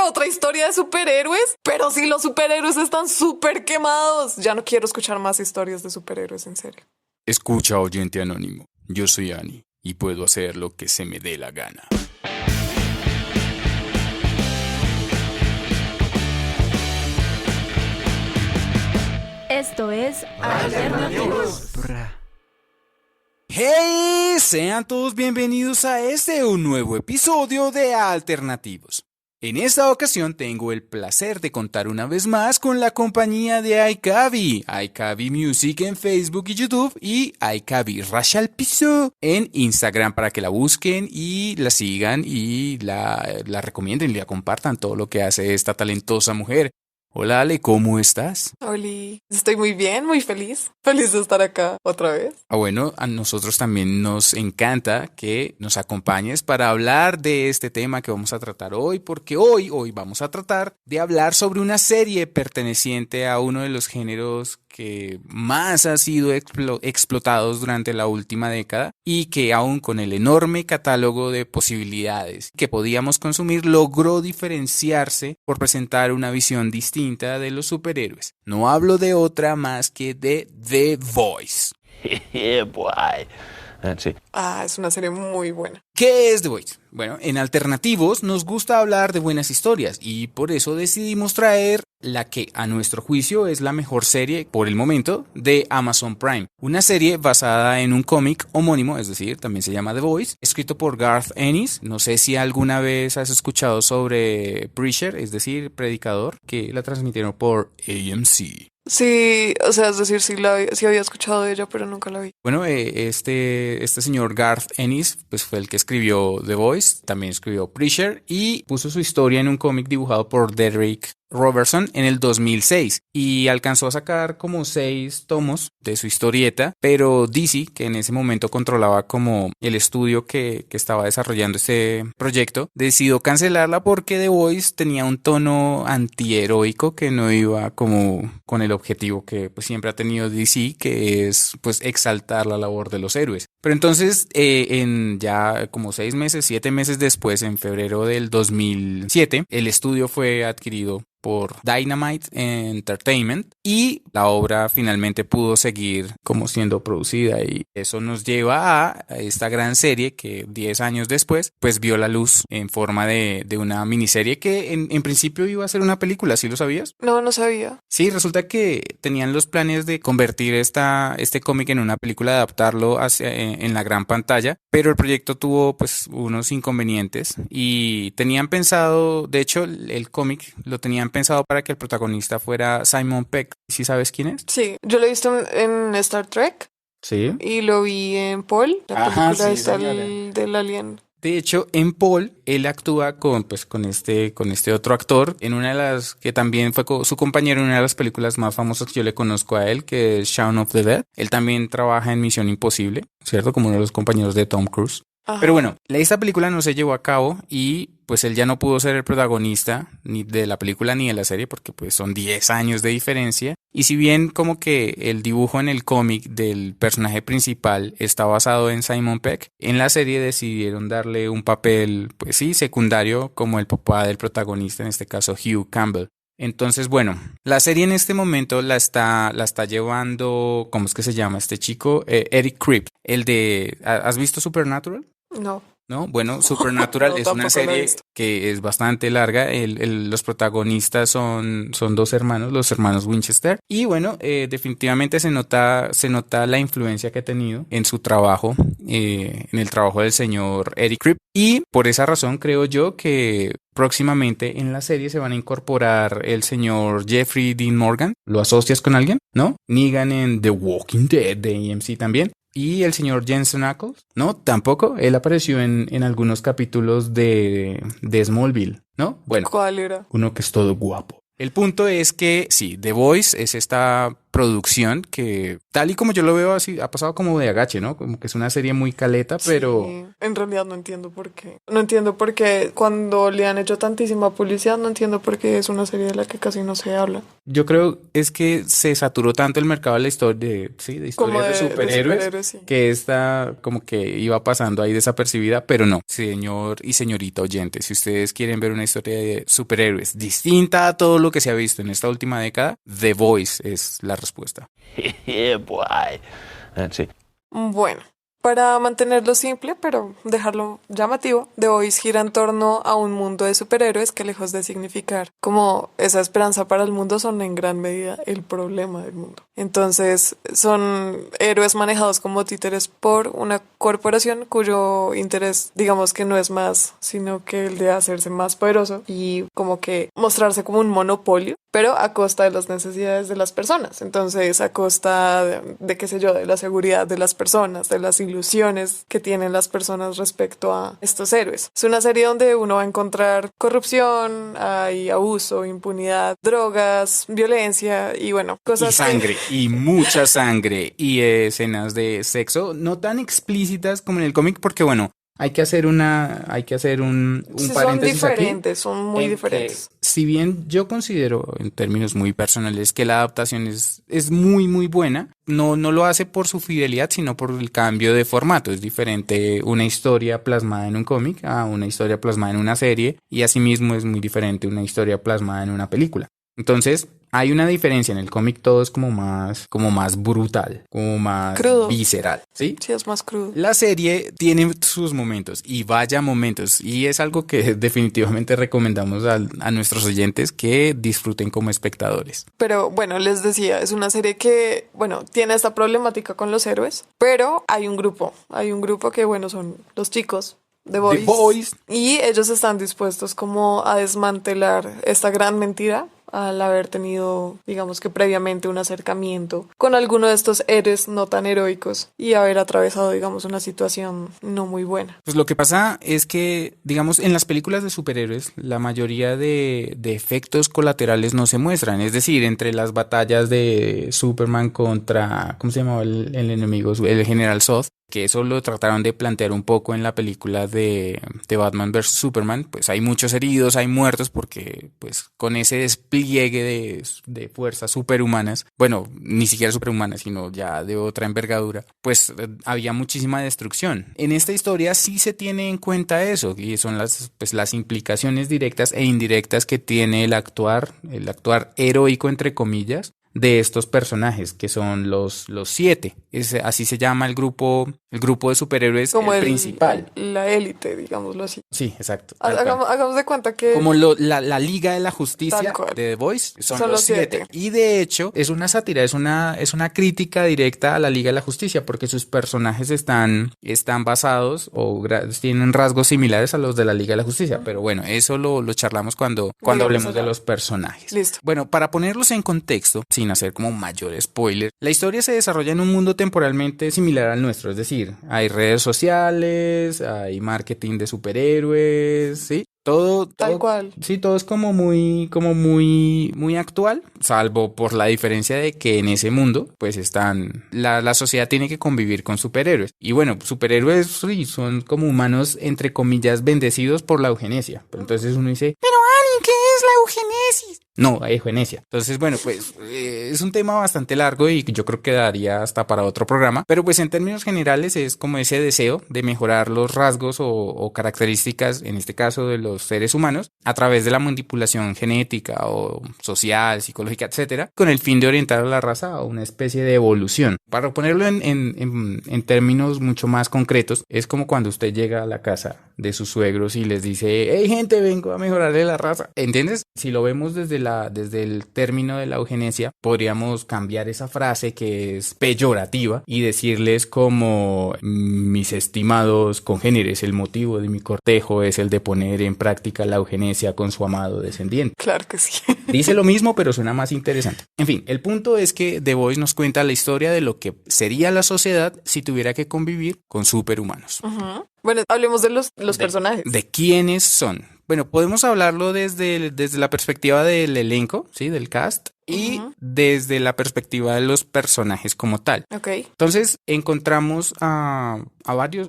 ¿Otra historia de superhéroes? Pero si los superhéroes están súper quemados. Ya no quiero escuchar más historias de superhéroes, en serio. Escucha, oyente anónimo. Yo soy Ani y puedo hacer lo que se me dé la gana. Esto es Alternativos. ¡Hey! Sean todos bienvenidos a un nuevo episodio de Alternativos. En esta ocasión tengo el placer de contar una vez más con la compañía de iCavi Music en Facebook y YouTube y iCavi Rachel Piso en Instagram para que la busquen y la sigan y la recomienden y la compartan todo lo que hace esta talentosa mujer. Hola Ale, ¿cómo estás? Oli, estoy muy bien, muy feliz. Feliz de estar acá otra vez. Bueno, a nosotros también nos encanta que nos acompañes para hablar de este tema que vamos a tratar hoy, porque hoy vamos a tratar de hablar sobre una serie perteneciente a uno de los géneros que más ha sido explotados durante la última década y que aún con el enorme catálogo de posibilidades que podíamos consumir logró diferenciarse por presentar una visión distinta de los superhéroes. No hablo de otra más que de The Voice. Yeah, boy. That's it. Es una serie muy buena. ¿Qué es The Voice? Bueno, en Alternativos nos gusta hablar de buenas historias y por eso decidimos traer la que a nuestro juicio es la mejor serie por el momento de Amazon Prime. Una serie basada en un cómic homónimo, es decir, también se llama The Voice, escrito por Garth Ennis. No sé si alguna vez has escuchado sobre Preacher, es decir, Predicador, que la transmitieron por AMC. Sí, o sea, es decir, sí había escuchado de ella, pero nunca la vi. Bueno, este señor Garth Ennis pues fue el que escribió The Voice, también escribió Preacher y puso su historia en un cómic dibujado por Derek Robertson en el 2006 y alcanzó a sacar como 6 tomos de su historieta, pero DC, que en ese momento controlaba como el estudio que estaba desarrollando este proyecto, decidió cancelarla porque The Voice tenía un tono antiheroico que no iba como con el objetivo que pues siempre ha tenido DC, que es pues exaltar la labor de los héroes. Pero entonces en ya como 7 meses después, en febrero del 2007, el estudio fue adquirido por Dynamite Entertainment y la obra finalmente pudo seguir como siendo producida y eso nos lleva a esta gran serie que 10 años después pues vio la luz en forma de una miniserie que en principio iba a ser una película. ¿Sí lo sabías? No sabía. Sí, resulta que tenían los planes de convertir este cómic en una película, adaptarlo en la gran pantalla, pero el proyecto tuvo pues unos inconvenientes y tenían pensado, de hecho el cómic lo tenían pensado para que el protagonista fuera Simon Pegg. ¿Sí sabes quién es? Sí, yo lo he visto en Star Trek. Sí. Y lo vi en Paul, la película sí, esta señora. del alien. De hecho, en Paul, él actúa con este otro actor en una de las que también fue su compañero en una de las películas más famosas que yo le conozco a él, que es Shaun of the Dead. Él también trabaja en Misión Imposible, ¿cierto? Como uno de los compañeros de Tom Cruise. Ajá. Pero bueno, esta película no se llevó a cabo y pues él ya no pudo ser el protagonista ni de la película ni de la serie porque pues son 10 años de diferencia. Y si bien como que el dibujo en el cómic del personaje principal está basado en Simon Pegg, en la serie decidieron darle un papel, pues sí, secundario como el papá del protagonista, en este caso Hugh Campbell. Entonces, bueno, la serie en este momento la está llevando, ¿cómo es que se llama este chico? Eric Kripke, el de, ¿has visto Supernatural? No. ¿No? Bueno, Supernatural No, es una tampoco la he serie visto. que es bastante larga. Los protagonistas son 2 hermanos, los hermanos Winchester. Y bueno, definitivamente se nota la influencia que ha tenido en su trabajo, en el trabajo del señor Eric Kripke. Y por esa razón creo yo que próximamente en la serie se van a incorporar el señor Jeffrey Dean Morgan. ¿Lo asocias con alguien? ¿No? Negan en The Walking Dead de AMC también. Y el señor Jensen Ackles, ¿no? Tampoco. Él apareció en algunos capítulos de Smallville, ¿no? Bueno, ¿Cuál era? uno que es todo guapo. El punto es que sí, The Voice es esta producción que, tal y como yo lo veo, así ha pasado como de agache, ¿no? Como que es una serie muy caleta, pero Sí, en realidad no entiendo por qué. No entiendo por qué cuando le han hecho tantísima publicidad, no entiendo por qué es una serie de la que casi no se habla. yo creo es que se saturó tanto el mercado de la historia de, sí, de Como historias de superhéroes, sí. que esta como que iba pasando ahí desapercibida, pero no, señor y señorita oyente, si ustedes quieren ver una historia de superhéroes distinta a todo lo que se ha visto en esta última década, The Voice es la respuesta. Yeah, boy. That's it. Bueno, para mantenerlo simple, pero dejarlo llamativo, The Voice gira en torno a un mundo de superhéroes que lejos de significar como esa esperanza para el mundo son en gran medida el problema del mundo. Entonces son héroes manejados como títeres por una corporación cuyo interés digamos que no es más sino que el de hacerse más poderoso y como que mostrarse como un monopolio, pero a costa de las necesidades de las personas. Entonces, a costa de qué sé yo, de la seguridad de las personas, de las ilusiones que tienen las personas respecto a estos héroes. Es una serie donde uno va a encontrar corrupción, hay abuso, impunidad, drogas, violencia y bueno, cosas Y sangre, y mucha sangre, y escenas de sexo, no tan explícitas como en el cómic, porque bueno, hay que hacer un sí, son paréntesis aquí. diferentes, son muy en que, diferentes. si bien yo considero, en términos muy personales, que la adaptación es muy, muy buena, no lo hace por su fidelidad, sino por el cambio de formato. Es diferente una historia plasmada en un cómic a una historia plasmada en una serie, y asimismo es muy diferente una historia plasmada en una película. Entonces, hay una diferencia. En el cómic todo es como más brutal, como más Crudo. visceral, ¿sí? Sí, es más crudo. La serie tiene sus momentos y vaya momentos, y es algo que definitivamente recomendamos a nuestros oyentes que disfruten como espectadores. Pero bueno, les decía, es una serie que, bueno, tiene esta problemática con los héroes, pero hay un grupo que, bueno, son los chicos The Boys. The Boys. Y ellos están dispuestos como a desmantelar esta gran mentira al haber tenido, digamos que previamente un acercamiento con alguno de estos héroes no tan heroicos y haber atravesado, digamos, una situación no muy buena. Pues lo que pasa es que, digamos, en las películas de superhéroes, la mayoría de efectos colaterales no se muestran. Es decir, entre las batallas de Superman contra, ¿cómo se llamaba el enemigo? El General Zod, que eso lo trataron de plantear un poco en la película de Batman vs. Superman. Pues hay muchos heridos, hay muertos, porque pues con ese despliegue de fuerzas superhumanas, bueno, ni siquiera superhumanas, sino ya de otra envergadura, pues había muchísima destrucción. En esta historia sí se tiene en cuenta eso, y son las implicaciones directas e indirectas que tiene el actuar heroico, entre comillas, de estos personajes, que son los 7. Así se llama el grupo de superhéroes Como principal. la élite, digámoslo así. Sí, exacto. tal cual. Hagamos de cuenta que Como la Liga de la Justicia Tal cual. de The Voice son Son los los 7. 7. Y de hecho es una sátira, es una crítica directa a la Liga de la Justicia, porque sus personajes están basados o tienen rasgos similares a los de la Liga de la Justicia. Pero bueno, eso lo charlamos cuando Digamos hablemos de allá. los personajes. Listo. Bueno, para ponerlos en contexto, sin hacer como mayor spoiler, la historia se desarrolla en un mundo temporalmente similar al nuestro, es decir, hay redes sociales, hay marketing de superhéroes, ¿sí? Todo, Tal cual. Sí, todo es como muy actual, salvo por la diferencia de que en ese mundo, pues la sociedad tiene que convivir con superhéroes. Y bueno, superhéroes sí, son como humanos, entre comillas, bendecidos por la eugenesia. Pero entonces uno dice, pero Ani, ¿qué es la eugenesis? No, eugenesia. Entonces, bueno, pues es un tema bastante largo y yo creo que daría hasta para otro programa. Pero pues en términos generales es como ese deseo de mejorar los rasgos o características, en este caso de los seres humanos, a través de la manipulación genética o social, psicológica, etcétera, con el fin de orientar a la raza a una especie de evolución. Para ponerlo en términos mucho más concretos, es como cuando usted llega a la casa de sus suegros y les dice, hey gente, vengo a mejorarle la raza. ¿Entiendes? Si lo vemos desde el término de la eugenesia, podríamos cambiar esa frase que es peyorativa y decirles como, mis estimados congéneres, el motivo de mi cortejo es el de poner en práctica la eugenesia con su amado descendiente. Claro que sí. Dice lo mismo, pero suena más interesante. En fin, el punto es que The Voice nos cuenta la historia de lo que sería la sociedad si tuviera que convivir con superhumanos. Ujú. Bueno, hablemos de los personajes. ¿De quiénes son? Bueno, podemos hablarlo desde la perspectiva del elenco, ¿sí? Del cast. Y desde la perspectiva de los personajes como tal. Ok. Entonces, encontramos a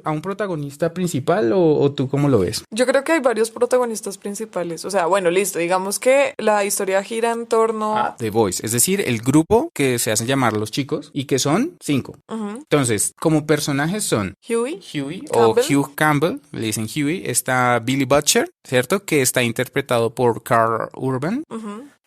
un protagonista principal o tú cómo lo ves. Yo creo que hay varios protagonistas principales. O sea, bueno, listo. Digamos que la historia gira en torno A The Boys, es decir, el grupo que se hacen llamar los chicos y que son 5. Entonces, como personajes son Huey o Campbell. Hugh Campbell, le dicen Huey, está Billy Butcher, ¿cierto? Que está interpretado por Carl Urban.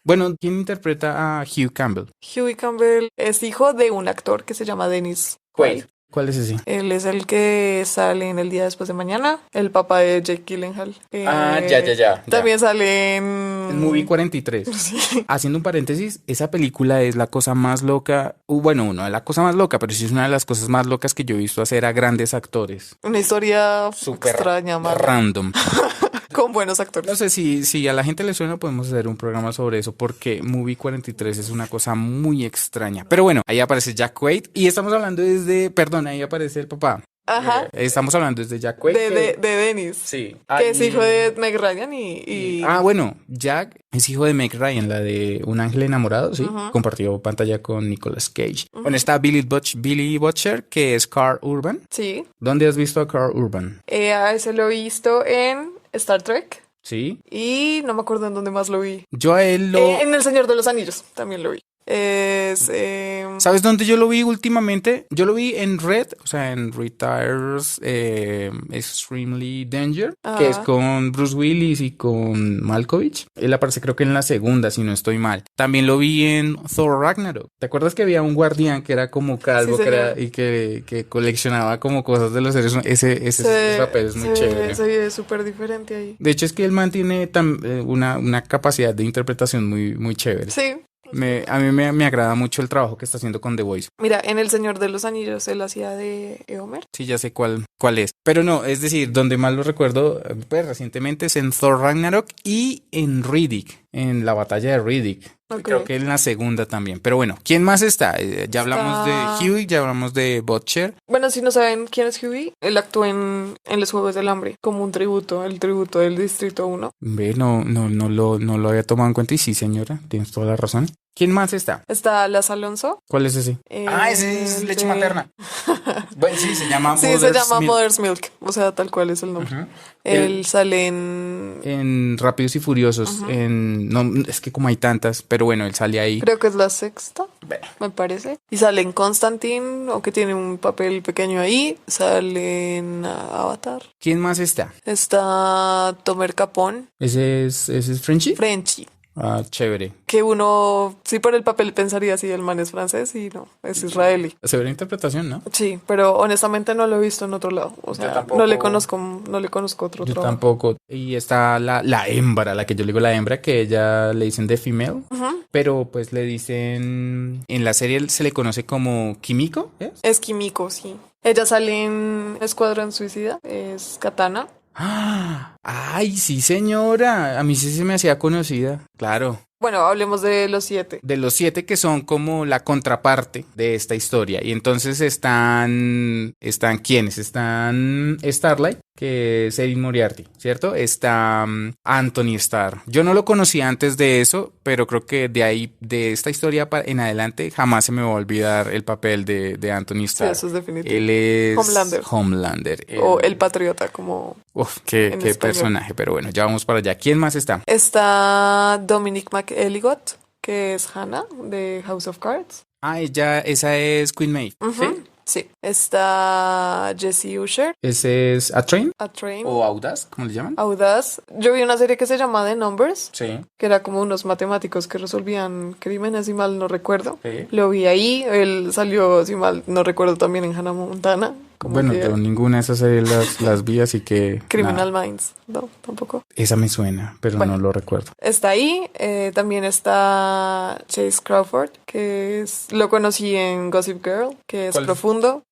Bueno, ¿quién interpreta a Hugh Campbell? Huey Campbell es hijo de un actor que se llama Dennis Quaid. ¿Cuál es ese? Él es el que sale en El día después de mañana, el papá de Jake Gyllenhaal. Ya. También sale en... En Movie 43. Haciendo un paréntesis, esa película es la cosa más loca, bueno, no es la cosa más loca, pero sí es una de las cosas más locas que yo he visto hacer a grandes actores. Una historia Súper extraña, más random. con buenos actores. No sé si a la gente le suena, podemos hacer un programa sobre eso, porque Movie 43 es una cosa muy extraña. Pero bueno, ahí aparece Jack Quaid y estamos hablando perdón, ahí aparece el papá. Ajá. Estamos hablando desde Jack Quaid. De Dennis. Sí. Que es hijo de Meg Ryan y... Bueno, Jack es hijo de Meg Ryan, la de Un ángel enamorado, sí. Compartió pantalla con Nicolas Cage. Bueno, está Billy Butcher, que es Carl Urban. Sí. ¿Dónde has visto a Carl Urban? A ese lo he visto en Star Trek. Sí. Y no me acuerdo en dónde más lo vi. Yo a él En El Señor de los Anillos también lo vi. ¿Sabes dónde yo lo vi últimamente? Yo lo vi en Red, o sea, en Retires Extremely Danger, que es con Bruce Willis y con Malkovich. Él aparece creo que en la segunda, si no estoy mal. También lo vi en Thor Ragnarok. ¿Te acuerdas que había un guardián que era como calvo Sí, y que coleccionaba como cosas de los seres humanos? Ese papel es muy chévere. Se ve súper diferente ahí. De hecho, es que él mantiene una capacidad de interpretación muy chévere. Sí. A mí me agrada mucho el trabajo que está haciendo con The Voice. Mira, en El Señor de los Anillos él hacía de Eomer. Sí, ya sé cuál es. Pero no, es decir, donde más lo recuerdo, pues recientemente es en Thor Ragnarok y en Riddick, en la batalla de Riddick. Okay. Creo que en la segunda también. Pero bueno, ¿quién más está? Ya hablamos de Huey, ya hablamos de Butcher. Bueno, si no saben quién es Huey, él actuó en Los Juegos del Hambre como un tributo, el tributo del Distrito 1. Ve, no lo había tomado en cuenta y sí, señora, tienes toda la razón. ¿Quién más está? Está Las Alonso. ¿Cuál es ese? Ese es leche materna. Bueno, sí, se llama Sí, se llama Mother's Milk. O sea, tal cual es el nombre. Él sale en Rápidos y Furiosos. No, es que como hay tantas, pero bueno, él sale ahí. Creo que es la sexta, me parece. Y sale en Constantine, aunque tiene un papel pequeño ahí. Sale en Avatar. ¿Quién más está? Está Tomer Capón. ¿Ese es Frenchy? Frenchy. Ah, chévere. Que uno, sí, por el papel pensaría si el man es francés y no, es israelí. Severa interpretación, ¿no? Sí, pero honestamente no lo he visto en otro lado. O sea, tampoco. no le conozco otro Yo trabajo. tampoco. Y está la hembra, la que yo le digo la hembra, que ella le dicen The Female. Pero pues le dicen, en la serie se le conoce como Kimiko, ¿es? Es Kimiko, sí. Ella sale en Escuadrón Suicida, es Katana. Ay, sí, señora. A mí sí se me hacía conocida. Claro. Bueno, hablemos de los 7. De los 7 que son como la contraparte de esta historia. Y entonces están ¿quiénes? Están Starlight, que es Erin Moriarty, ¿cierto? Está Anthony Starr. Yo no lo conocía antes de eso, pero creo que de ahí, de esta historia en adelante, jamás se me va a olvidar el papel de Anthony Starr. Sí, eso es definitivo. Él es Homelander. O el patriota, como... Uf, qué personaje, pero bueno, ya vamos para allá. ¿Quién más está? Está Dominic McElligott, que es Hannah, de House of Cards. Esa es Queen Maeve, ¿sí? Sí. Está Jesse Usher. ¿Ese es A Train? A Train. ¿O Audaz? ¿Cómo le llaman? Audaz. Yo vi una serie que se llama The Numbers. Sí. Que era como unos matemáticos que resolvían crímenes, si mal no recuerdo. Sí. Lo vi ahí. Él salió, si mal no recuerdo, también en Hannah Montana. Bueno, pero ninguna de esas series las vi, así que... Criminal Minds. No, tampoco. Esa me suena, pero no lo recuerdo. Está ahí. También está Chase Crawford, que lo conocí en Gossip Girl, que es profundo.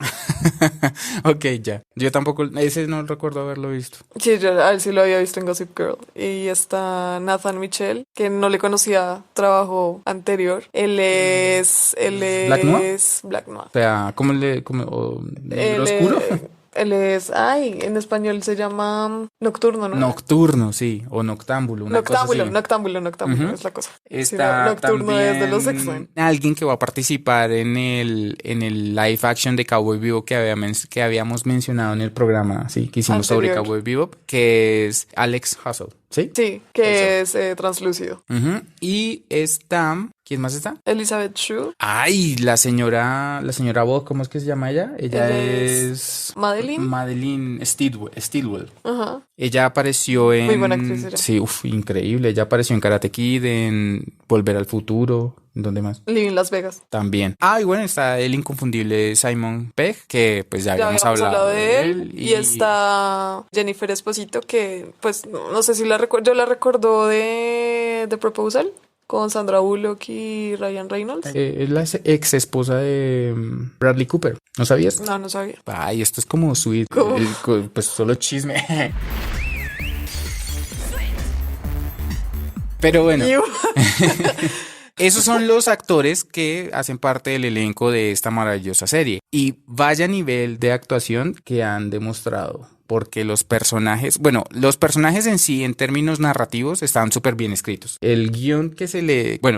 Ok, ya. Yo tampoco, ese no recuerdo haberlo visto. Sí, yo a él sí lo había visto en Gossip Girl. Y está Nathan Mitchell, que no le conocía trabajo anterior. Él es ¿Black Noir? Black Noir. O sea, ¿negro oscuro? Él es, en español se llama Nocturno, ¿no? Nocturno, sí, o Noctámbulo, una cosa así. Noctámbulo es la cosa. Está Nocturno también es de los X-Men. alguien que va a participar en el live action de Cowboy Bebop que habíamos mencionado en el programa, sí, que hicimos sobre Anterior. Cowboy Bebop, que es Alex Hustle, ¿sí? Sí, que es translúcido. Ujú. Y está, ¿quién más está? Elizabeth Shue. Ay, la señora Bob, ¿cómo es que se llama ella? Ella Ella es Madeline. Madeline Stillwell. Ajá. Ella apareció en... Muy buena actriz ella. Sí, increíble. Ella apareció en Karate Kid, en Volver al Futuro. ¿En dónde más? Living Las Vegas. También. Y bueno, está el inconfundible Simon Pegg, que pues ya habíamos hablado de él. Y está Jennifer Esposito, que pues no sé si la recuerdo. Yo la recuerdo de The Proposal con Sandra Bullock y Ryan Reynolds. Es la ex esposa de Bradley Cooper. ¿No sabías? No sabía. Ay, esto es como sweet. ¿Cómo? Pues solo chisme. Pero bueno. Esos son los actores que hacen parte del elenco de esta maravillosa serie. Y vaya nivel de actuación que han demostrado. Porque los personajes en sí, en términos narrativos, están súper bien escritos. El guión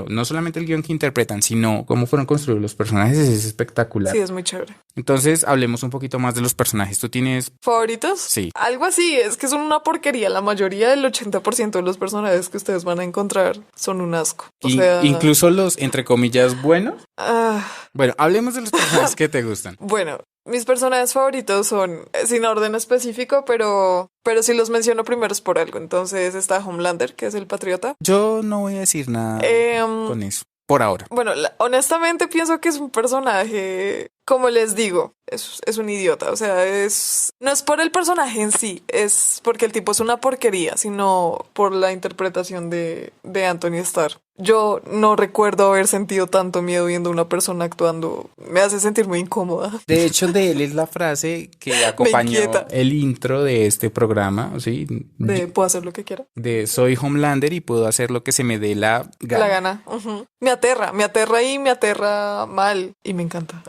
no solamente el guión que interpretan, sino cómo fueron construidos los personajes es espectacular. Sí, es muy chévere. Entonces, hablemos un poquito más de los personajes. ¿Tú tienes ¿Favoritos? Sí. Algo así, es que son una porquería. La mayoría del 80% de los personajes que ustedes van a encontrar son un asco. O sea, incluso los, entre comillas, buenos? ah, Bueno, hablemos de los personajes que te gustan. bueno, mis personajes favoritos son sin orden específico, pero si los menciono primero es por algo. Entonces está Homelander, que es el patriota. Yo no voy a decir nada con eso, por ahora. Bueno, honestamente pienso que es un personaje, como les digo, es un idiota. O sea, no es por el personaje en sí, es porque el tipo es una porquería, sino por la interpretación de Anthony Starr. Yo no recuerdo haber sentido tanto miedo viendo a una persona actuando. Me hace sentir muy incómoda. De hecho, de él es la frase que acompañó inquieta. el intro de este programa, ¿sí? Puedo hacer lo que quiera. De soy Homelander y puedo hacer lo que se me dé la gana. La gana. Ujú. Me aterra y me aterra mal. Y me encanta.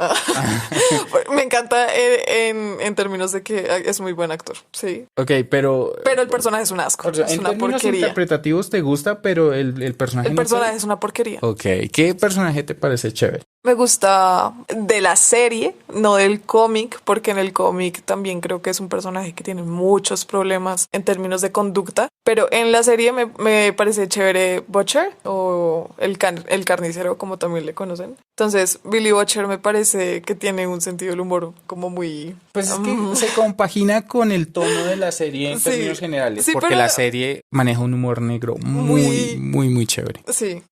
Me encanta en términos de que es muy buen actor, sí. Ok, pero el personaje es un asco. O sea, es en una términos porquería. interpretativos te gusta, pero el personaje El no personaje te... es una porquería. Ok, ¿qué personaje te parece chévere? Me gusta de la serie, no del cómic, porque en el cómic también creo que es un personaje que tiene muchos problemas en términos de conducta, pero en la serie me parece chévere Butcher o el carnicero, como también le conocen. Entonces, Billy Butcher me parece que tiene un sentido del humor como muy... Pues es que se compagina con el tono de la serie en Sí, términos generales, sí, porque pero- la serie maneja un humor negro muy, muy, muy chévere. Sí,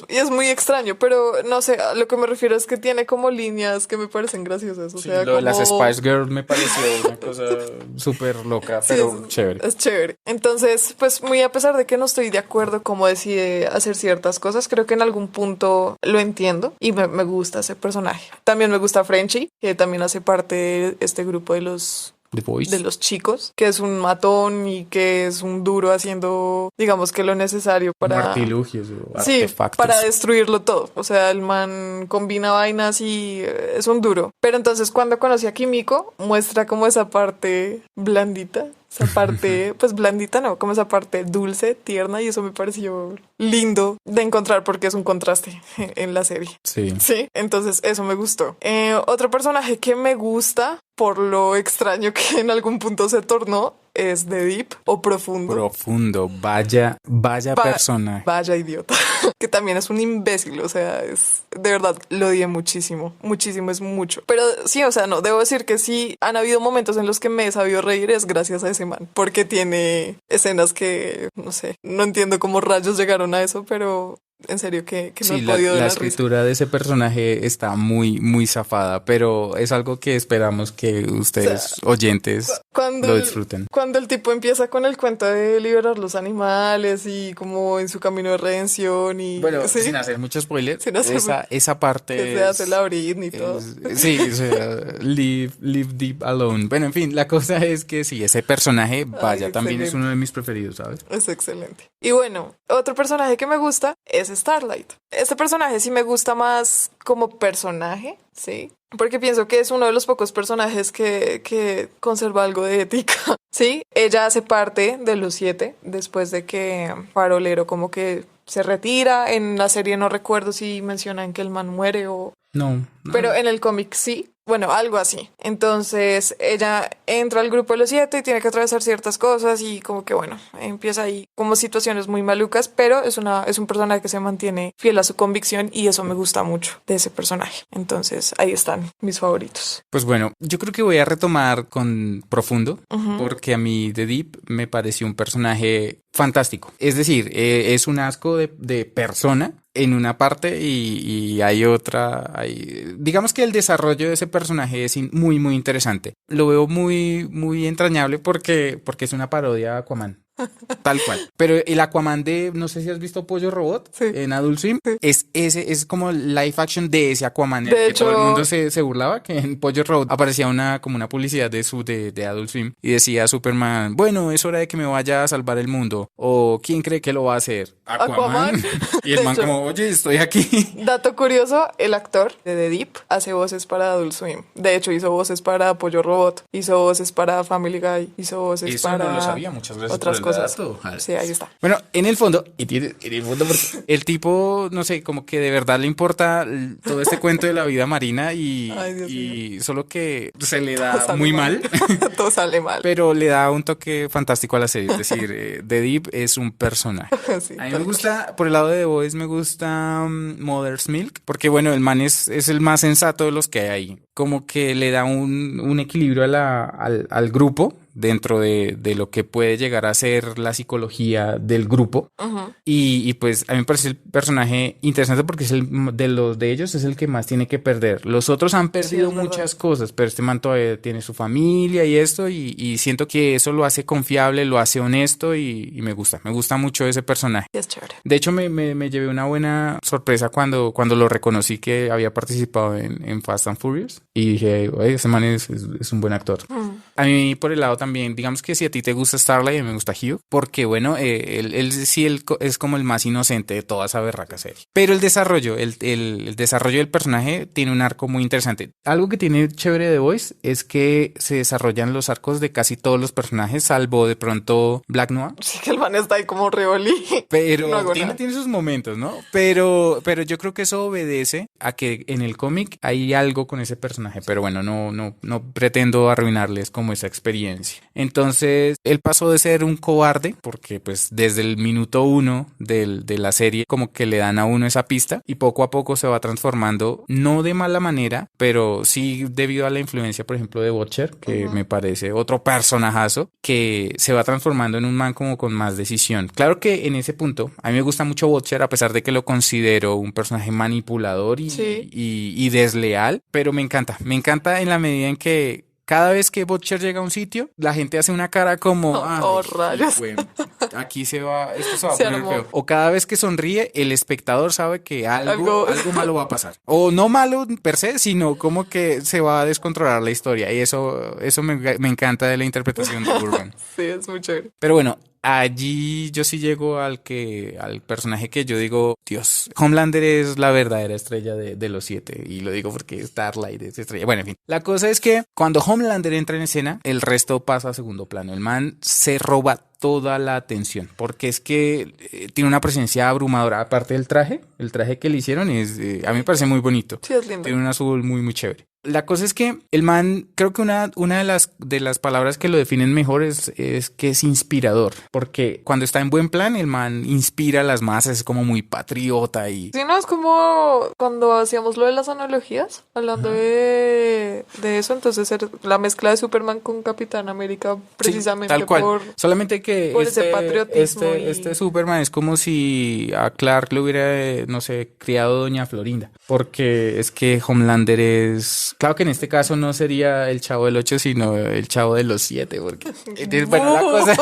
y es muy extraño, pero no sé, a lo que me refiero es que tiene como líneas que me parecen graciosas, o Sí, sea, lo de las como... Spice Girls me pareció una cosa súper loca, Sí, pero chévere. Es chévere. Entonces, pues muy a pesar de que no estoy de acuerdo cómo decide hacer ciertas cosas, creo que en algún punto lo entiendo y me gusta ese personaje. También me gusta Frenchie, que también hace parte de este grupo de los The Voice. de los chicos, que es un matón y que es un duro haciendo, digamos que lo necesario para... Artilugios o Sí, artefactos. para destruirlo todo. O sea, el man combina vainas y es un duro. Pero entonces cuando conocí a Kimiko, muestra como esa parte blandita. Esa parte, pues blandita no, como esa parte dulce, tierna, y eso me pareció lindo de encontrar porque es un contraste en la serie. Sí. Sí, entonces eso me gustó. Otro personaje que me gusta, por lo extraño que en algún punto se tornó, es The Deep o Profundo. Profundo, vaya persona. Vaya idiota. Que también es un imbécil, o sea, de verdad, lo odié muchísimo. Muchísimo es mucho. Pero sí, o sea, no, debo decir que sí, han habido momentos en los que me he sabido reír, es gracias a ese man. Porque tiene escenas que, no sé, no entiendo cómo rayos llegaron a eso, pero... En serio, que no Sí, he podido la dar escritura de ese personaje está muy, muy zafada, pero es algo que esperamos que ustedes, oyentes, lo disfruten. Cuando el tipo empieza con el cuento de liberar los animales y como en su camino de redención y... Bueno, ¿sí? sin hacer mucho spoiler, Sin hacer- esa parte Que se hace la Britney y todo. sí, o sea, live deep alone. Bueno, en fin, la cosa es que sí, ese personaje, vaya, también es excelente. uno de mis preferidos, ¿sabes? Es excelente. Y bueno, otro personaje que me gusta es Starlight. Este personaje sí me gusta más como personaje, ¿sí? porque pienso que es uno de los pocos personajes que conserva algo de ética. Sí, ella hace parte de los 7 después de que Farolero como que se retira. En la serie no recuerdo si mencionan que el man muere o... No. Pero en el cómic sí. Bueno, algo así. Entonces ella entra al grupo de los 7 y tiene que atravesar ciertas cosas y como que bueno, empieza ahí como situaciones muy malucas, pero es un personaje que se mantiene fiel a su convicción y eso me gusta mucho de ese personaje. Entonces ahí están mis favoritos. Pues bueno, yo creo que voy a retomar con Profundo, porque a mí The Deep me pareció un personaje fantástico. Es decir, es un asco de persona en una parte y hay otra. Digamos que el desarrollo de ese personaje es muy, muy interesante. Lo veo muy, muy entrañable porque es una parodia de Aquaman. Tal cual. Pero el Aquaman de, no sé si has visto Pollo Robot en Adult Swim, es como live action de ese Aquaman. De hecho, todo el mundo se burlaba que en Pollo Robot aparecía como una publicidad de Adult Swim y decía Superman, bueno, es hora de que me vaya a salvar el mundo. O ¿quién cree que lo va a hacer? Aquaman. Y el man como, oye, estoy aquí. Dato curioso, el actor de The Deep hace voces para Adult Swim. De hecho, hizo voces para Pollo Robot, hizo voces para Family Guy, hizo voces Eso para... no lo sabía, muchas gracias otras por el cosas. dato. Sí, ahí está. Bueno, en el fondo, porque el tipo, no sé, como que de verdad le importa todo este cuento de la vida marina Ay, Dios y solo que se le Todo da sale muy mal. Todo sale mal. Pero le da un toque fantástico a la serie. Es decir, The Deep es un personaje. Sí, A mí me gusta, por el lado de The Boys, me gusta Mother's Milk, porque bueno, el man es el más sensato de los que hay ahí. Como que le da un equilibrio al grupo dentro de lo que puede llegar a ser la psicología del grupo. Y pues a mí me parece el personaje interesante porque es de ellos es el que más tiene que perder. Los otros han perdido muchas cosas, pero este man todavía tiene su familia y esto y siento que eso lo hace confiable, lo hace honesto y me gusta mucho ese personaje. Es chévere. De hecho me llevé una buena sorpresa cuando lo reconocí que había participado en Fast and Furious y dije, oye, ese man es un buen actor. A mí por el lado también, digamos que si a ti te gusta Starlight, a mí me gusta Hugh, porque bueno, él es como el más inocente de toda esa berraca serie. Pero el desarrollo del personaje tiene un arco muy interesante. Algo que tiene chévere de Boys es que se desarrollan los arcos de casi todos los personajes, salvo de pronto Black Noir. Sí, que el man está ahí como reolí. Pero No tiene sus momentos, ¿no? Pero yo creo que eso obedece a que en el cómic hay algo con ese personaje. Pero bueno, no pretendo arruinarles como esa experiencia. Entonces, él pasó de ser un cobarde, porque pues desde el minuto 1 de la serie como que le dan a uno esa pista y poco a poco se va transformando, no de mala manera, pero sí debido a la influencia, por ejemplo, de Butcher, que me parece otro personajazo, que se va transformando en un man como con más decisión. Claro que en ese punto, a mí me gusta mucho Butcher, a pesar de que lo considero un personaje manipulador y desleal, pero me encanta en la medida en que cada vez que Butcher llega a un sitio, la gente hace una cara como... rayos. Aquí esto se va a Se poner armó. feo. O cada vez que sonríe, el espectador sabe que algo malo va a pasar. O no malo per se, sino como que se va a descontrolar la historia. Y eso me encanta de la interpretación de Urban. Sí, es muy chévere. Pero bueno, allí yo sí llego al personaje que yo digo, Dios, Homelander es la verdadera estrella de los 7 y lo digo porque Starlight es estrella. Bueno, en fin, la cosa es que cuando Homelander entra en escena, el resto pasa a segundo plano. El man se roba toda la atención porque es que tiene una presencia abrumadora. Aparte del traje, el traje que le hicieron a mí me parece muy bonito. Sí, es lindo. Tiene un azul muy, muy chévere. La cosa es que el man, creo que una de las palabras que lo definen mejor es que es inspirador, porque cuando está en buen plan, el man inspira a las masas, es como muy patriota y... Sí, no, es como cuando hacíamos lo de las analogías, hablando de eso, entonces la mezcla de Superman con Capitán América precisamente sí, tal cual. por Solamente que ese patriotismo este Superman es como si a Clark le hubiera, no sé, criado Doña Florinda, porque es que Homelander es... Claro que en este caso no sería el Chavo del 8, sino el Chavo de los 7, porque... Entonces, bueno, la cosa...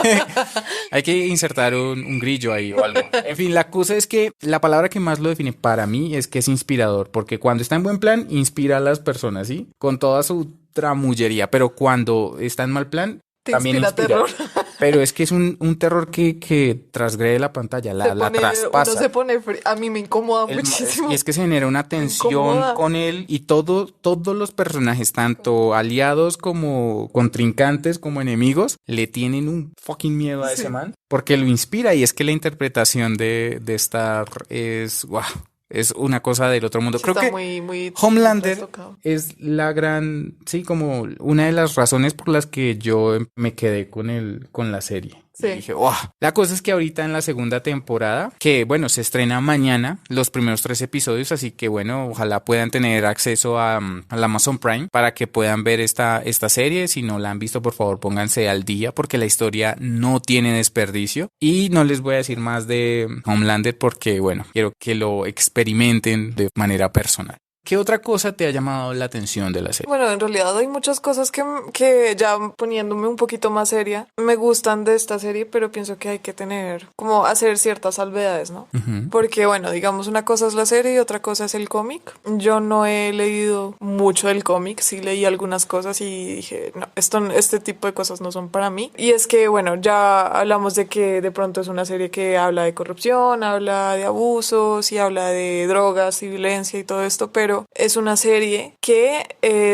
hay que insertar un grillo ahí o algo. En fin, la cosa es que la palabra que más lo define para mí es que es inspirador, porque cuando está en buen plan, inspira a las personas, ¿sí? Con toda su tramullería, pero cuando está en mal plan, te también inspira inspira. terror. Pero es que es un terror que transgrede la pantalla, la traspasa. Uno se pone a mí me incomoda muchísimo. Y es que se genera una tensión Incomoda. con él y todos los personajes, tanto aliados como contrincantes como enemigos, le tienen un fucking miedo a ese man porque lo inspira y es que la interpretación de Star es wow. Es una cosa del otro mundo. Sí, Creo está que muy Homelander trastocado. es la gran, sí, como una de las razones por las que yo me quedé con la serie. Sí. Y dije, wow. La cosa es que ahorita en la segunda temporada, que bueno, se estrena mañana los primeros 3 episodios, así que bueno, ojalá puedan tener acceso al Amazon Prime para que puedan ver esta serie. Si no la han visto, por favor, pónganse al día porque la historia no tiene desperdicio. Y no les voy a decir más de Homelander porque, bueno, quiero que lo experimenten de manera personal. ¿Qué otra cosa te ha llamado la atención de la serie? Bueno, en realidad hay muchas cosas que ya poniéndome un poquito más seria, me gustan de esta serie, pero pienso que hay que tener, como hacer ciertas salvedades, ¿no? Ujú. Porque, bueno, digamos, una cosa es la serie y otra cosa es el cómic. Yo no he leído mucho del cómic, sí leí algunas cosas y dije, no, este tipo de cosas no son para mí. Y es que, bueno, ya hablamos de que de pronto es una serie que habla de corrupción, habla de abusos y habla de drogas y violencia y todo esto, pero es una serie que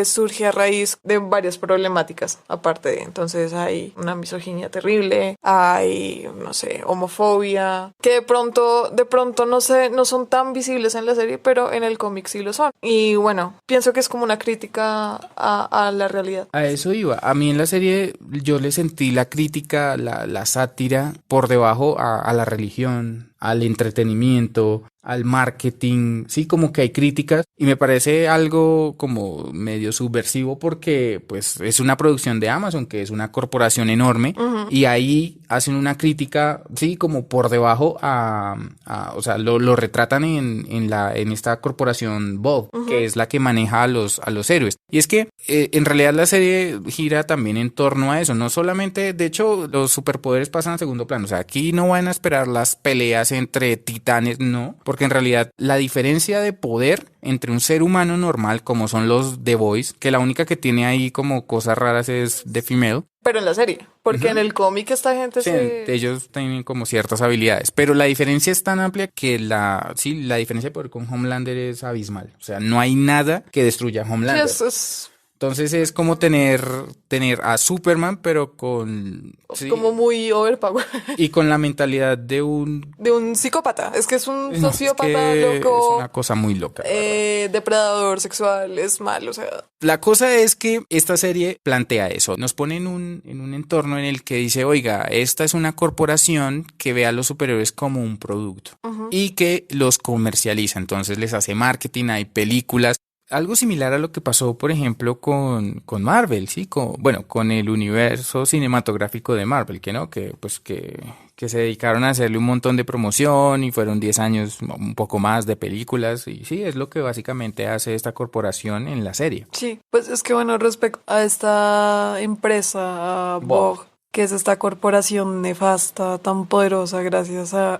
surge a raíz de varias problemáticas, aparte de, entonces hay una misoginia terrible, hay, no sé, homofobia, que de pronto no sé, no son tan visibles en la serie, pero en el cómic sí lo son. Y bueno, pienso que es como una crítica a la realidad. A eso iba. A mí en la serie yo le sentí la crítica, la sátira por debajo a la religión, al entretenimiento, al marketing, sí, como que hay críticas y me parece algo como medio subversivo porque pues es una producción de Amazon que es una corporación enorme y ahí hacen una crítica, sí, como por debajo o sea, lo retratan en esta corporación Bob, que es la que maneja a los héroes. Y es que en realidad la serie gira también en torno a eso, no solamente, de hecho, los superpoderes pasan a segundo plano, o sea, aquí no van a esperar las peleas entre titanes, no, porque en realidad la diferencia de poder entre un ser humano normal, como son los The Boys, que la única que tiene ahí como cosas raras es The Female. Pero en la serie, porque en el cómic esta gente Sí, ellos tienen como ciertas habilidades, pero la diferencia es tan amplia que la diferencia de poder con Homelander es abismal. O sea, no hay nada que destruya a Homelander. Sí, es Entonces es como tener a Superman, pero con... sí, como muy overpower. y con la mentalidad de un... De un psicópata. Es que es un No, es sociópata que loco. es una cosa muy loca. La verdad. Depredador sexual, es malo, o sea. La cosa es que esta serie plantea eso, nos pone en un entorno en el que dice, oiga, esta es una corporación que ve a los superhéroes como un producto y que los comercializa, entonces les hace marketing, hay películas. Algo similar a lo que pasó, por ejemplo, con Marvel, ¿sí? Con el universo cinematográfico de Marvel, que se dedicaron a hacerle un montón de promoción y fueron 10 años, un poco más de películas. Y sí, es lo que básicamente hace esta corporación en la serie. Sí, pues es que bueno, respecto a esta empresa, a Vogue, que es esta corporación nefasta, tan poderosa gracias a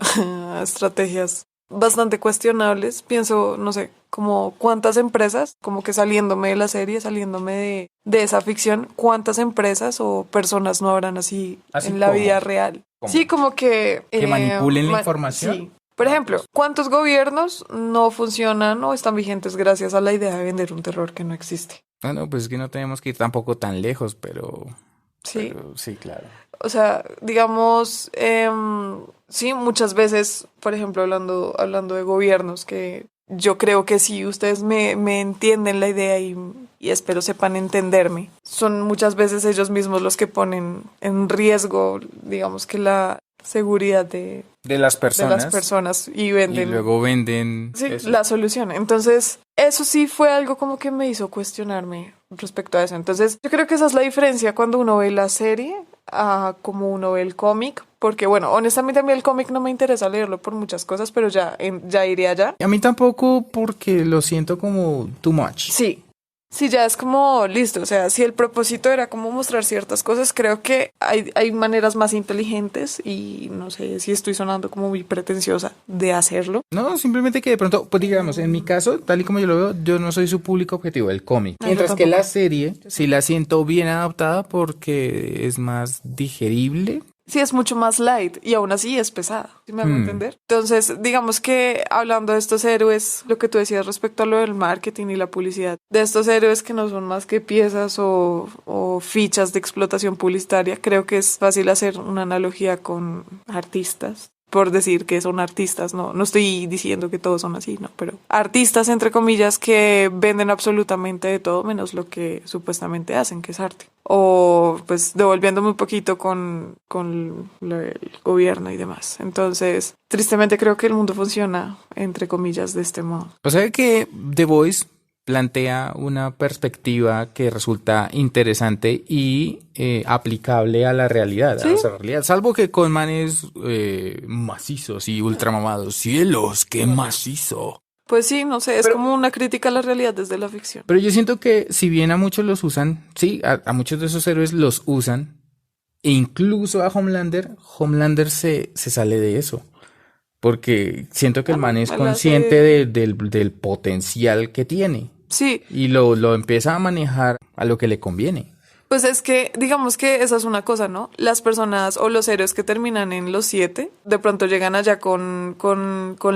estrategias bastante cuestionables, pienso, no sé, como cuántas empresas, como que saliéndome de la serie, saliéndome de esa ficción, cuántas empresas o personas no habrán así en la vida real. ¿Cómo? Sí, como que... Que manipulen la información. Sí. Por ejemplo, ¿cuántos gobiernos no funcionan o están vigentes gracias a la idea de vender un terror que no existe? Bueno, pues es que no tenemos que ir tampoco tan lejos, pero Sí. sí, claro. O sea, digamos, sí, muchas veces, por ejemplo, hablando de gobiernos, que yo creo que sí, ustedes me entienden la idea y espero sepan entenderme. Son muchas veces ellos mismos los que ponen en riesgo, digamos que la seguridad de las personas y venden. Y luego venden Sí, eso. la solución. Entonces, eso sí fue algo como que me hizo cuestionarme respecto a eso. Entonces, yo creo que esa es la diferencia cuando uno ve la serie a como uno ve el cómic. Porque, bueno, honestamente a mí el cómic no me interesa leerlo por muchas cosas, pero ya iré allá. A mí tampoco porque lo siento como too much. Sí, ya es como listo, o sea, si el propósito era como mostrar ciertas cosas, creo que hay maneras más inteligentes y no sé si estoy sonando como muy pretenciosa de hacerlo. No, simplemente que de pronto, pues digamos, en mi caso, tal y como yo lo veo, yo no soy su público objetivo, el cómic. No, Mientras yo que tampoco. la serie sí la siento bien adaptada porque es más digerible. Sí, es mucho más light y aún así es pesada, ¿sí me hago entender? Entonces, digamos que hablando de estos héroes, lo que tú decías respecto a lo del marketing y la publicidad, de estos héroes que no son más que piezas o fichas de explotación publicitaria, creo que es fácil hacer una analogía con artistas. Por decir que son artistas, no estoy diciendo que todos son así, no, pero artistas entre comillas que venden absolutamente de todo menos lo que supuestamente hacen, que es arte. O pues devolviéndome un poquito con el gobierno y demás. Entonces, tristemente creo que el mundo funciona entre comillas de este modo. O sea que The Voice plantea una perspectiva que resulta interesante y aplicable a la realidad, ¿Sí? a nuestra realidad, salvo que con manes macizos y ultramamados. ¡Cielos, qué macizo! Pues sí, no sé, es como una crítica a la realidad desde la ficción. Pero yo siento que si bien a muchos los usan, sí, a muchos de esos héroes los usan, e incluso a Homelander se sale de eso. Porque siento que el man es él consciente hace- del potencial que tiene. Sí, Y lo empieza a manejar a lo que le conviene. pues es que, digamos que esa es una cosa, ¿no? Las personas o los héroes que terminan en los 7, de pronto llegan allá con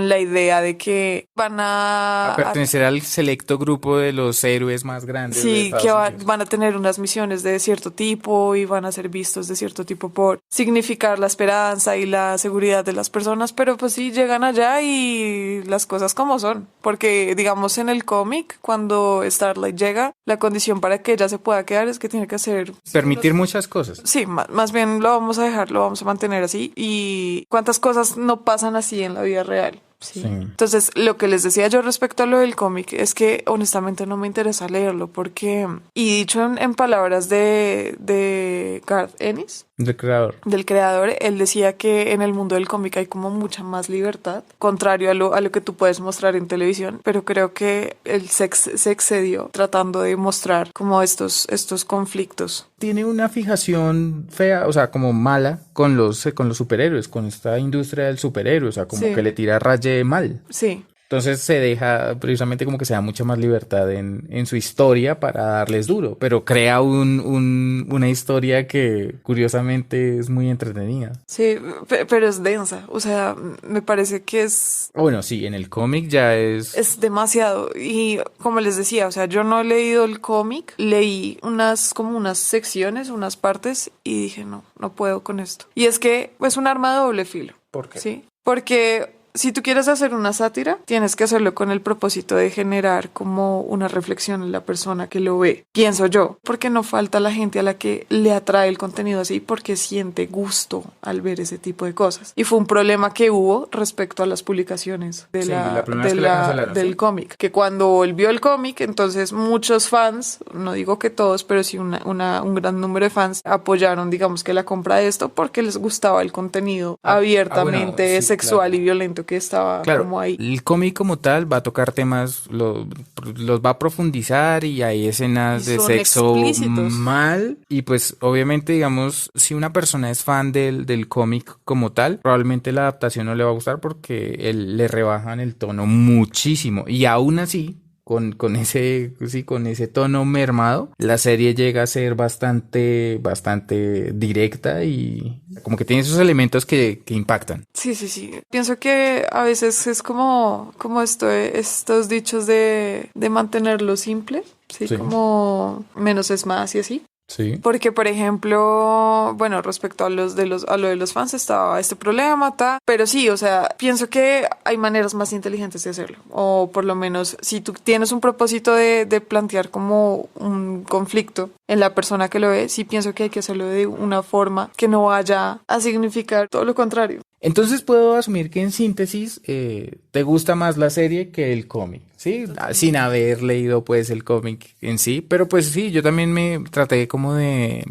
la idea de que van A pertenecer al selecto grupo de los héroes más grandes de Sí, Estados que Unidos. van a tener unas misiones de cierto tipo y van a ser vistos de cierto tipo por significar la esperanza y la seguridad de las personas, pero pues sí, llegan allá y las cosas como son, porque digamos en el cómic, cuando Starlight llega, la condición para que ella se pueda quedar es que tiene que hacer... Permitir muchas cosas. Sí, más bien lo vamos a dejar, lo vamos a mantener así. Y cuántas cosas no pasan así en la vida real. Sí. Sí. Entonces, lo que les decía yo respecto a lo del cómic es que honestamente no me interesa leerlo porque, y dicho en palabras de Garth Ennis, Del creador. del creador, él decía que en el mundo del cómic hay como mucha más libertad, contrario a lo que tú puedes mostrar en televisión, pero creo que él se excedió tratando de mostrar como estos conflictos. Tiene una fijación fea, o sea, como mala con los superhéroes, con esta industria del superhéroe, o sea, como Sí. que le tira raye mal. Sí. Entonces se deja, precisamente como que se da mucha más libertad en su historia para darles duro, pero crea una historia que curiosamente es muy entretenida. Sí, pero es densa, o sea, me parece que Bueno, sí, en el cómic ya es demasiado y como les decía, o sea, yo no he leído el cómic, leí como unas secciones, unas partes y dije, no puedo con esto. Y es que es un arma de doble filo. ¿Por qué? Sí, porque si tú quieres hacer una sátira, tienes que hacerlo con el propósito de generar como una reflexión en la persona que lo ve. Pienso yo, porque no falta la gente a la que le atrae el contenido así porque siente gusto al ver ese tipo de cosas. Y fue un problema que hubo respecto a las publicaciones Sí, la primera vez que la cancelaron, del sí. cómic. Que cuando volvió el cómic, entonces muchos fans, no digo que todos, pero sí un gran número de fans apoyaron, digamos que la compra de esto porque les gustaba el contenido abiertamente bueno, sí, sexual claro. y violento que estaba Claro, como ahí. el cómic como tal va a tocar temas, los va a profundizar y hay escenas Y de son sexo explícitos. mal y pues obviamente digamos si una persona es fan del cómic como tal, probablemente la adaptación no le va a gustar porque le rebajan el tono muchísimo y aún así con ese tono mermado, la serie llega a ser bastante directa y como que tiene esos elementos que impactan. Sí. Pienso que a veces es como estos dichos de mantenerlo simple, sí, Sí. como menos es más y así. Sí. Porque, por ejemplo, bueno, respecto a lo de los fans estaba este problema, pero sí, o sea, pienso que hay maneras más inteligentes de hacerlo. O por lo menos, si tú tienes un propósito de plantear como un conflicto en la persona que lo ve, sí pienso que hay que hacerlo de una forma que no vaya a significar todo lo contrario. Entonces puedo asumir que en síntesis te gusta más la serie que el cómic, ¿sí? Sin haber leído pues el cómic en sí, pero pues sí, yo también me traté como de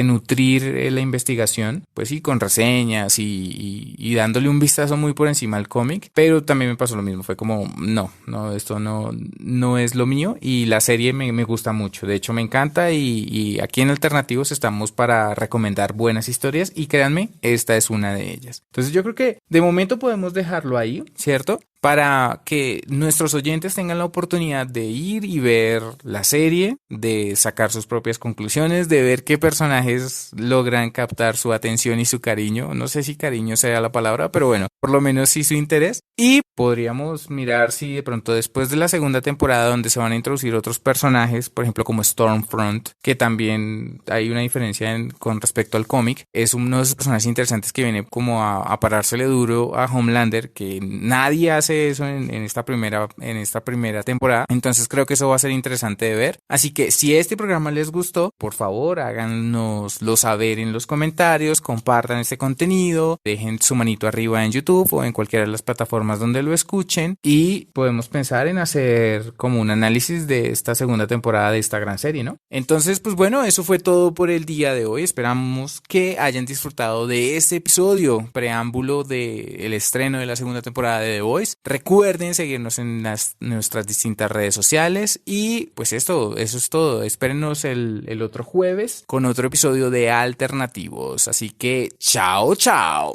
nutrir la investigación, pues sí, con reseñas y dándole un vistazo muy por encima al cómic, pero también me pasó lo mismo, fue como, no, esto no es lo mío y la serie me gusta mucho, de hecho me encanta y aquí en Alternativos estamos para recomendar buenas historias y créanme, esta es una de ellas. Entonces yo creo que de momento podemos dejarlo ahí, ¿cierto? para que nuestros oyentes tengan la oportunidad de ir y ver la serie, de sacar sus propias conclusiones, de ver qué personajes logran captar su atención y su cariño. No sé si cariño sea la palabra, pero bueno, por lo menos sí su interés. Y podríamos mirar si de pronto después de la segunda temporada, donde se van a introducir otros personajes, por ejemplo como Stormfront, que también hay una diferencia con respecto al cómic, es uno de esos personajes interesantes que viene como a parársele duro a Homelander, que nadie hace eso en esta primera temporada. Entonces creo que eso va a ser interesante de ver. Así que si este programa les gustó, por favor háganoslo saber en los comentarios, compartan este contenido, dejen su manito arriba en YouTube o en cualquiera de las plataformas donde lo escuchen, y podemos pensar en hacer como un análisis de esta segunda temporada de esta gran serie, ¿no? Entonces, pues bueno, eso fue todo por el día de hoy. Esperamos que hayan disfrutado de este episodio preámbulo del estreno de la segunda temporada de The Voice. Recuerden seguirnos en nuestras distintas redes sociales y pues eso es todo. Espérenos el otro jueves con otro episodio de Alternativos. Así que chao, chao.